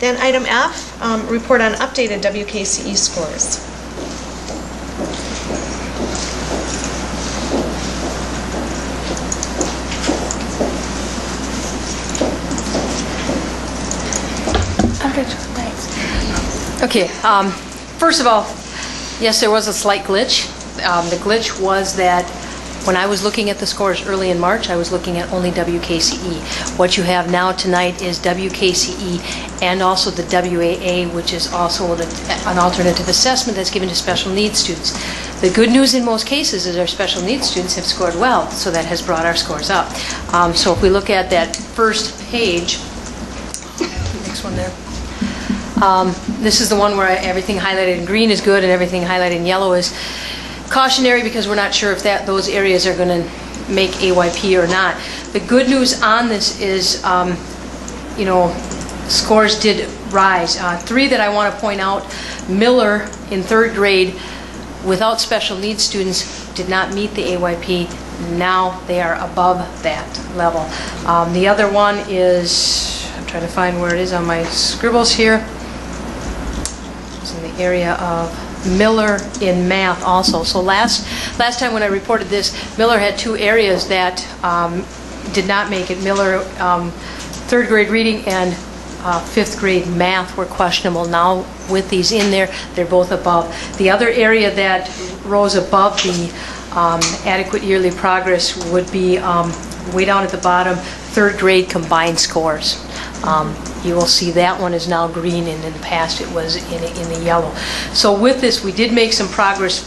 Then item F, report on updated WKCE scores. Okay, first of all, yes, there was a slight glitch. The glitch was that when I was looking at the scores early in March, I was looking at only WKCE. What you have now tonight is WKCE and also the WAA, which is also an alternative assessment that's given to special needs students. The good news in most cases is our special needs students have scored well, so that has brought our scores up. So if we look at that first page, next one there. This is the one where everything highlighted in green is good and everything highlighted in yellow is cautionary, because we're not sure if those areas are going to make AYP or not. The good news on this is, scores did rise. Three that I want to point out: Miller in 3rd grade, without special needs students, did not meet the AYP. Now they are above that level. The other one is, I'm trying to find where it is on my scribbles here. It's in the area of Miller in math also. So last time when I reported this, Miller had 2 areas that did not make it. Miller 3rd grade reading and 5th grade math were questionable. Now with these in there, they're both above. The other area that rose above the adequate yearly progress would be way down at the bottom, 3rd grade combined scores. You will see that one is now green, and in the past it was in the yellow. So with this, we did make some progress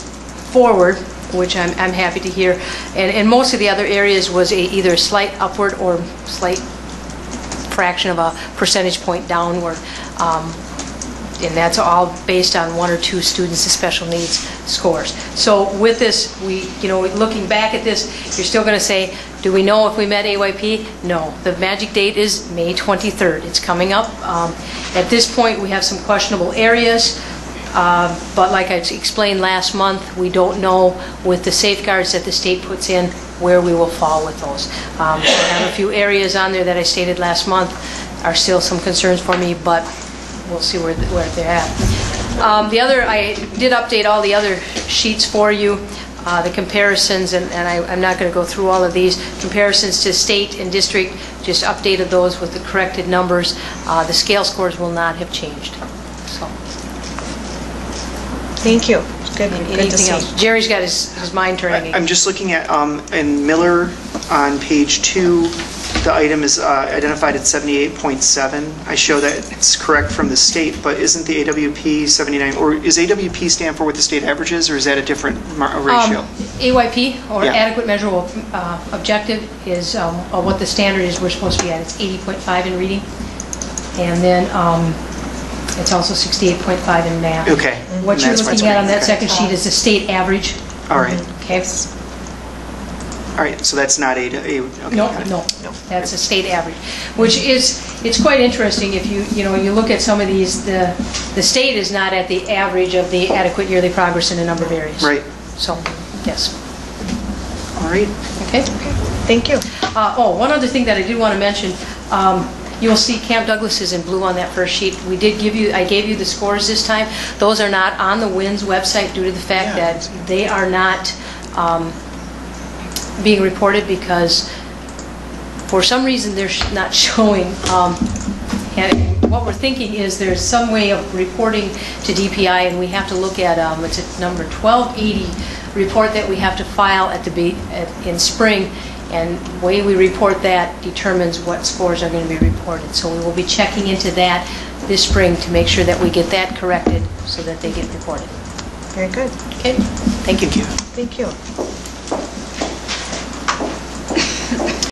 forward, which I'm happy to hear. And most of the other areas was either a slight upward or slight fraction of a percentage point downward. And that's all based on 1 or 2 students with special needs scores. So with this, looking back at this, you're still going to say, do we know if we met AYP? No. The magic date is May 23rd. It's coming up. At this point, we have some questionable areas, but like I explained last month, we don't know with the safeguards that the state puts in where we will fall with those. I have a few areas on there that I stated last month are still some concerns for me, but we'll see where they're at. I did update all the other sheets for you, the comparisons, and I'm not going to go through all of these. Comparisons to state and district, just updated those with the corrected numbers. The scale scores will not have changed. So. Thank you. Good. Anything else? Jerry's got his mind turning. I'm just looking at, in Miller on page 2, the item is identified at 78.7. I show that it's correct from the state, but isn't the AWP 79? Or is AWP stand for what the state average is, or is that a different ratio? AYP, or adequate measurable objective, is what the standard is we're supposed to be at. It's 80.5 in reading, and then it's also 68.5 in math. Okay. What you're looking at on that second sheet is the state average. All right. Okay. All right, so that's not okay, no, that's a state average, which it's quite interesting. If you look at some of these, the state is not at the average of the adequate yearly progress in a number of areas. Right. So, yes. All right. Okay. Thank you. One other thing that I did want to mention. You'll see Camp Douglas is in blue on that first sheet. I gave you the scores this time. Those are not on the WINS website due to the fact that they are not being reported, because for some reason they're not showing. And what we're thinking is there's some way of reporting to DPI, and we have to look at it's a number 1280 report that we have to file in spring, and the way we report that determines what scores are going to be reported. So we will be checking into that this spring to make sure that we get that corrected so that they get reported. Very good. Okay. Thank you. Thank you.